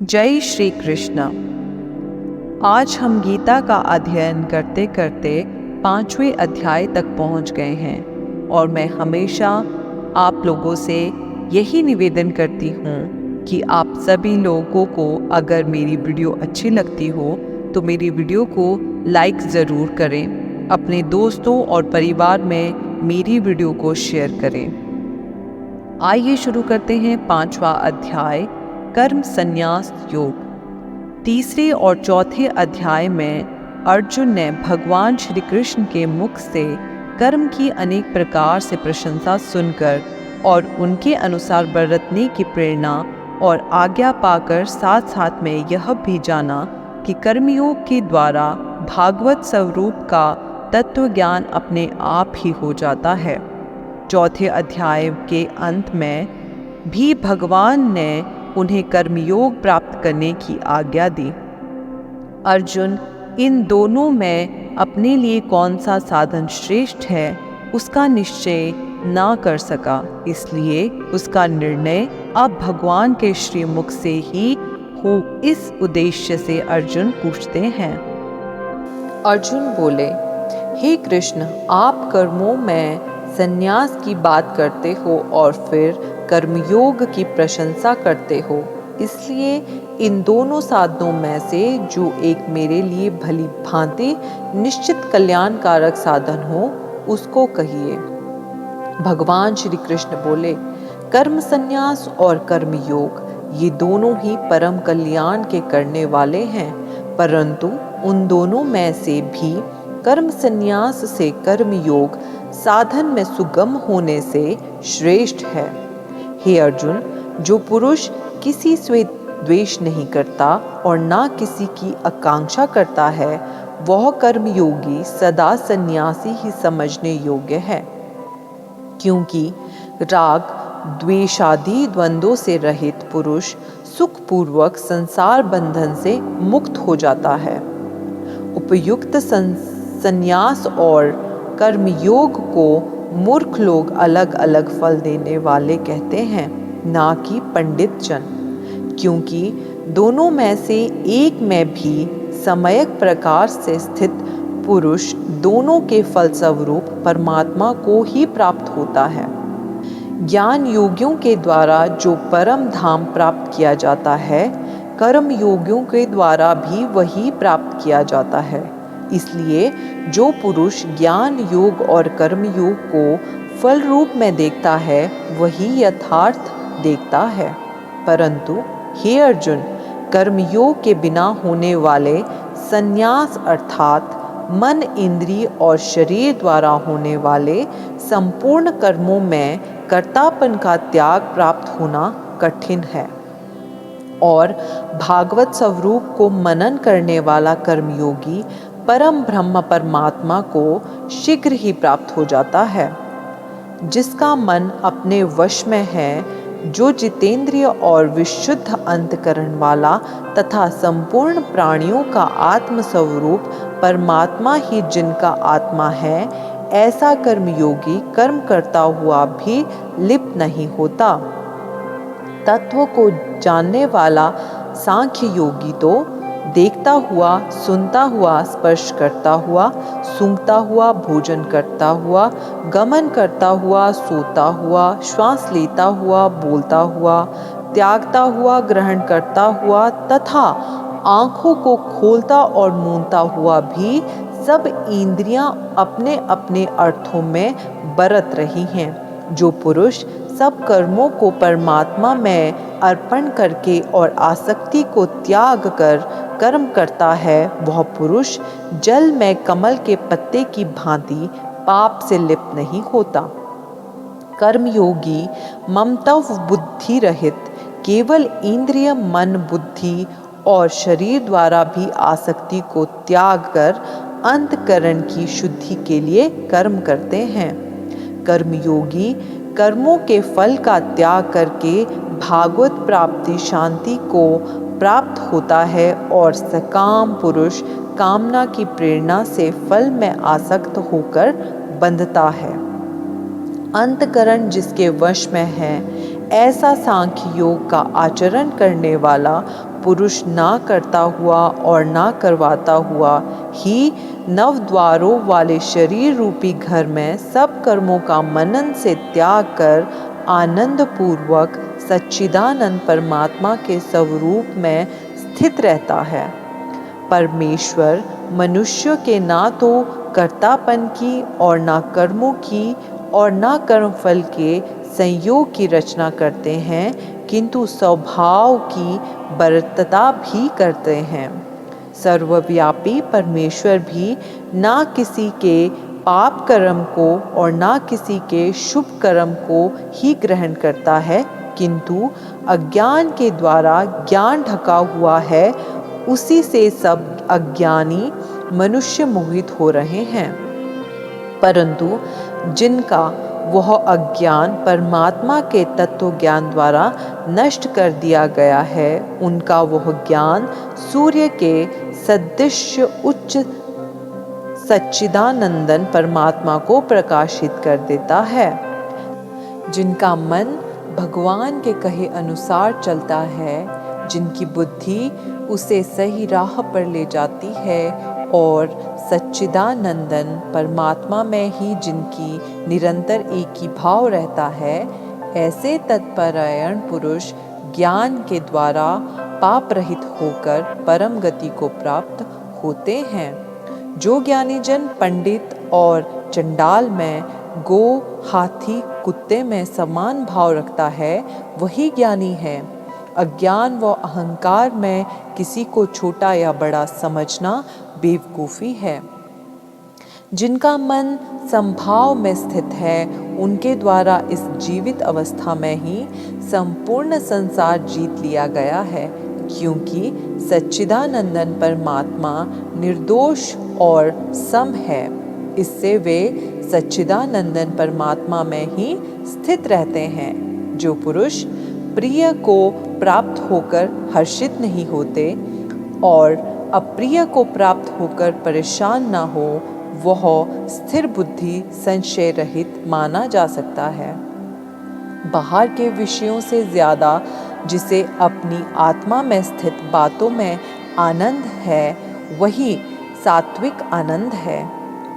जय श्री कृष्ण। आज हम गीता का अध्ययन करते करते 5वें अध्याय तक पहुंच गए हैं और मैं हमेशा आप लोगों से यही निवेदन करती हूं कि आप सभी लोगों को अगर मेरी वीडियो अच्छी लगती हो तो मेरी वीडियो को लाइक ज़रूर करें, अपने दोस्तों और परिवार में मेरी वीडियो को शेयर करें। आइए शुरू करते हैं 5वां अध्याय, कर्म संन्यास योग। तीसरे और चौथे अध्याय में अर्जुन ने भगवान श्री कृष्ण के मुख से कर्म की अनेक प्रकार से प्रशंसा सुनकर और उनके अनुसार बरतने की प्रेरणा और आज्ञा पाकर साथ साथ में यह भी जाना कि कर्मयोग के द्वारा भागवत स्वरूप का तत्व ज्ञान अपने आप ही हो जाता है। चौथे अध्याय के अंत में भी भगवान ने उन्हें कर्मयोग प्राप्त करने की आज्ञा दी। अर्जुन इन दोनों में अपने लिए कौन सा साधन श्रेष्ठ है उसका निश्चय ना कर सका, इसलिए उसका निर्णय अब भगवान के श्रीमुख से ही हो। इस उद्देश्य से अर्जुन पूछते हैं। अर्जुन बोले, हे कृष्ण, आप कर्मों में संन्यास की बात करते हो और फिर कर्मयोग की प्रशंसा करते हो, इसलिए इन दोनों साधनों में से जो एक मेरे लिए भली भांति निश्चित कल्याणकारक साधन हो उसको कहिए। भगवान श्री कृष्ण बोले, कर्म संन्यास और कर्मयोग ये दोनों ही परम कल्याण के करने वाले हैं, परंतु उन दोनों में से भी कर्म संन्यास से कर्मयोग साधन में सुगम होने से श्रेष्ठ है। हे अर्जुन, जो पुरुष किसी से द्वेष नहीं करता और ना किसी की आकांक्षा करता है, वह कर्मयोगी सदा सन्यासी ही समझने योग्य है, क्योंकि राग द्वेषादि द्वंद्वों से रहित पुरुष सुखपूर्वक संसार बंधन से मुक्त हो जाता है। उपयुक्त संन्यास और कर्मयोग को मूर्ख लोग अलग अलग फल देने वाले कहते हैं, ना कि पंडित जन, क्योंकि दोनों में से एक में भी समयक प्रकार से स्थित पुरुष दोनों के फलस्वरूप परमात्मा को ही प्राप्त होता है। ज्ञान योगियों के द्वारा जो परम धाम प्राप्त किया जाता है, कर्म योगियों के द्वारा भी वही प्राप्त किया जाता है। इसलिए जो पुरुष ज्ञान योग और कर्म योग को फल रूप में देखता है, वही यथार्थ देखता है। परंतु हे अर्जुन, कर्मयोग के बिना होने वाले संन्यास अर्थात मन, इंद्रिय और शरीर द्वारा होने वाले संपूर्ण कर्मों में कर्तापन का त्याग प्राप्त होना कठिन है, और भागवत स्वरूप को मनन करने वाला कर्मयोगी परम ब्रह्म परमात्मा को शीघ्र ही प्राप्त हो जाता है। जिसका मन अपने वश में है, जो जितेंद्रिय और विशुद्ध अंतकरण वाला तथा संपूर्ण प्राणियों का आत्म स्वरूप परमात्मा ही जिनका आत्मा है, ऐसा कर्मयोगी कर्म करता हुआ भी लिप्त नहीं होता। तत्व को जानने वाला सांख्य योगी तो देखता हुआ, सुनता हुआ, स्पर्श करता हुआ, सूंघता हुआ, भोजन करता हुआ, गमन करता हुआ, सोता हुआ, श्वास लेता हुआ, बोलता हुआ, त्यागता हुआ, ग्रहण करता हुआ तथा आँखों को खोलता और मूंदता हुआ भी सब इंद्रियां अपने अपने अर्थों में बरत रही हैं। जो पुरुष सब कर्मों को परमात्मा में अर्पण करके और आसक्ति को त्याग कर कर्म करता है, वह पुरुष जल में कमल के पत्ते की भांति पाप से लिप्त नहीं होता। कर्मयोगी ममत्व बुद्धि रहित केवल इंद्रिय, मन, बुद्धि और शरीर द्वारा भी आसक्ति को त्याग कर अंतकरण की शुद्धि के लिए कर्म करते हैं। कर्मयोगी कर्मों के फल का त्याग करके भागवत प्राप्ति शांति को प्राप्त होता है, और सकाम पुरुष कामना की प्रेरणा से फल में आसक्त होकर बंधता है। अंतकरण जिसके वश में है, ऐसा सांख्य योग का आचरण करने वाला पुरुष ना करता हुआ और ना करवाता हुआ ही नव द्वारों वाले शरीर रूपी घर में सब कर्मों का मनन से त्याग कर आनंद पूर्वक सच्चिदानंद परमात्मा के स्वरूप में स्थित रहता है। परमेश्वर मनुष्य के ना तो कर्तापन की और ना कर्मों की और ना कर्मफल के संयोग की रचना करते हैं, किंतु स्वभाव की बरतता भी करते हैं। सर्वव्यापी परमेश्वर भी ना किसी के पाप कर्म को और ना किसी के शुभ कर्म को ही ग्रहण करता है, किंतु अज्ञान के द्वारा ज्ञान ढका हुआ है, उसी से सब अज्ञानी मनुष्य मोहित हो रहे हैं। परंतु जिनका वह अज्ञान परमात्मा के तत्व ज्ञान द्वारा नष्ट कर दिया गया है, उनका वह ज्ञान सूर्य के सदृश उच्च सच्चिदानंदन परमात्मा को प्रकाशित कर देता है। जिनका मन भगवान के कहे अनुसार चलता है, जिनकी बुद्धि उसे सही राह पर ले जाती है और सच्चिदानंदन परमात्मा में ही जिनकी निरंतर एक ही भाव रहता है, ऐसे तत्परायण पुरुष ज्ञान के द्वारा पाप रहित होकर परम गति को प्राप्त होते हैं। जो ज्ञानी जन पंडित और चंडाल में, गो, हाथी, कुत्ते में समान भाव रखता है, वही ज्ञानी है। अज्ञान व अहंकार में किसी को छोटा या बड़ा समझना बेवकूफ़ी है। जिनका मन संभाव में स्थित है, उनके द्वारा इस जीवित अवस्था में ही संपूर्ण संसार जीत लिया गया है, क्योंकि सच्चिदानंदन परमात्मा निर्दोष और सम है। इससे वे सच्चिदानंदन परमात्मा में ही स्थित रहते हैं। जो पुरुष प्रिय को प्राप्त होकर हर्षित नहीं होते और अप्रिय को प्राप्त होकर परेशान न हो, वह स्थिर बुद्धि संशय रहित माना जा सकता है। बाहर के विषयों से ज़्यादा जिसे अपनी आत्मा में स्थित बातों में आनंद है, वही सात्विक आनंद है।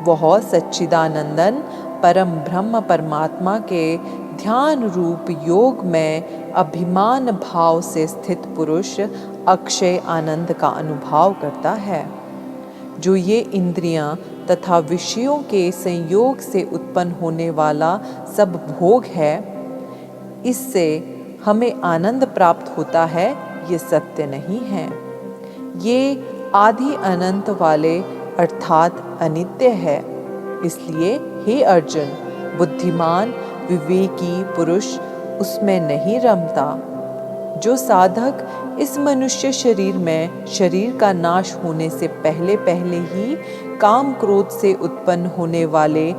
वह सच्चिदानंदन परम ब्रह्म परमात्मा के ध्यान रूप योग में अभिमान भाव से स्थित पुरुष अक्षय आनंद का अनुभव करता है। जो ये इंद्रियां तथा विषयों के संयोग से उत्पन्न होने वाला सब भोग है, इससे हमें आनंद प्राप्त होता है, ये सत्य नहीं है। ये आदि अनंत वाले अर्थात अनित्य है। इसलिए हे अर्जुन, बुद्धिमान विवेकी पुरुष उसमें नहीं रमता। जो साधक इस मनुष्य शरीर में शरीर का नाश होने से पहले पहले ही काम क्रोध से उत्पन्न होने वाले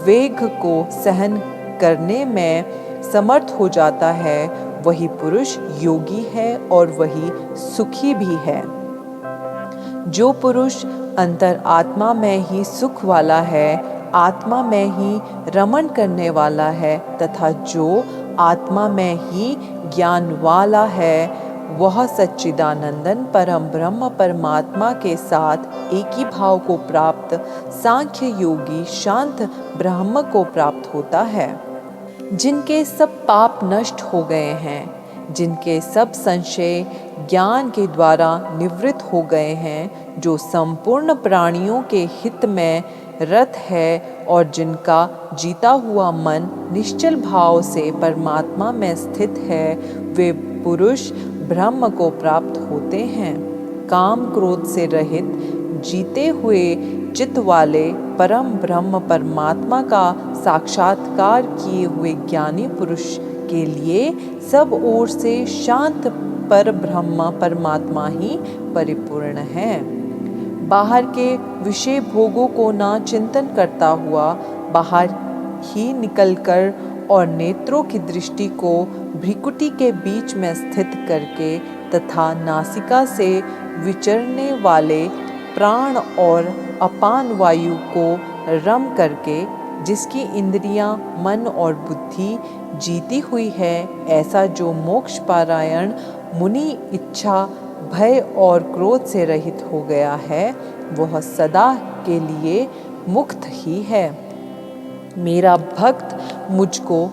वेग को सहन करने में समर्थ हो जाता है, वही पुरुष योगी है और वही सुखी भी है। जो पुरुष अंतर आत्मा में ही सुख वाला है, आत्मा में ही रमण करने वाला है तथा जो आत्मा में ही ज्ञान वाला है, वह सच्चिदानंदन परम ब्रह्म परमात्मा के साथ एक ही भाव को प्राप्त सांख्य योगी शांत ब्रह्म को प्राप्त होता है। जिनके सब पाप नष्ट हो गए हैं, जिनके सब संशय ज्ञान के द्वारा निवृत्त हो गए हैं, जो संपूर्ण प्राणियों के हित में रत है और जिनका जीता हुआ मन निश्चल भाव से परमात्मा में स्थित है, वे पुरुष ब्रह्म को प्राप्त होते हैं। काम क्रोध से रहित जीते हुए चित्त वाले परम ब्रह्म परमात्मा का साक्षात्कार किए हुए ज्ञानी पुरुष के लिए सब ओर से शांत पर ब्रह्म परमात्मा ही परिपूर्ण है। बाहर के विषय भोगों को ना चिंतन करता हुआ बाहर ही निकलकर और नेत्रों की दृष्टि को भ्रिकुटी के बीच में स्थित करके तथा नासिका से विचरने वाले प्राण और अपान वायु को रम करके जिसकी इंद्रियां, मन और बुद्धि जीती हुई है, ऐसा जो मोक्ष पारायण मुनि इच्छा, भय और क्रोध से रहित हो गया है, वह सदा के लिए मुक्त ही है। मेरा भक्त मुझको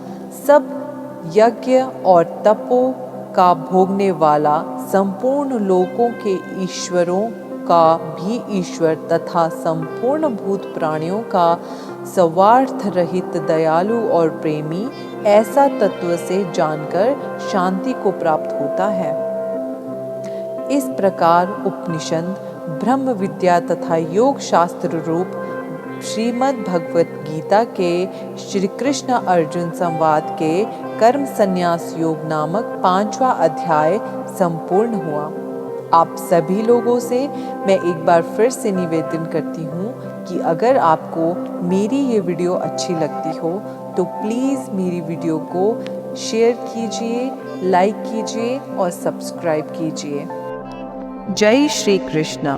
सब यज्ञ और तपों का भोगने वाला, संपूर्ण लोकों के ईश्वरों का भी ईश्वर तथा संपूर्ण भूत प्राणियों का स्वार्थ रहित दयालु और प्रेमी, ऐसा तत्व से जानकर शांति को प्राप्त होता है। इस प्रकार उपनिषद, ब्रह्म विद्या तथा योग शास्त्र रूप श्रीमद् भगवत गीता के श्री कृष्ण अर्जुन संवाद के कर्म संन्यास योग नामक 5वां अध्याय संपूर्ण हुआ। आप सभी लोगों से मैं एक बार फिर से निवेदन करती हूँ कि अगर आपको मेरी ये वीडियो अच्छी लगती हो तो प्लीज़ मेरी वीडियो को शेयर कीजिए, लाइक कीजिए और सब्सक्राइब कीजिए। जय श्री कृष्ण।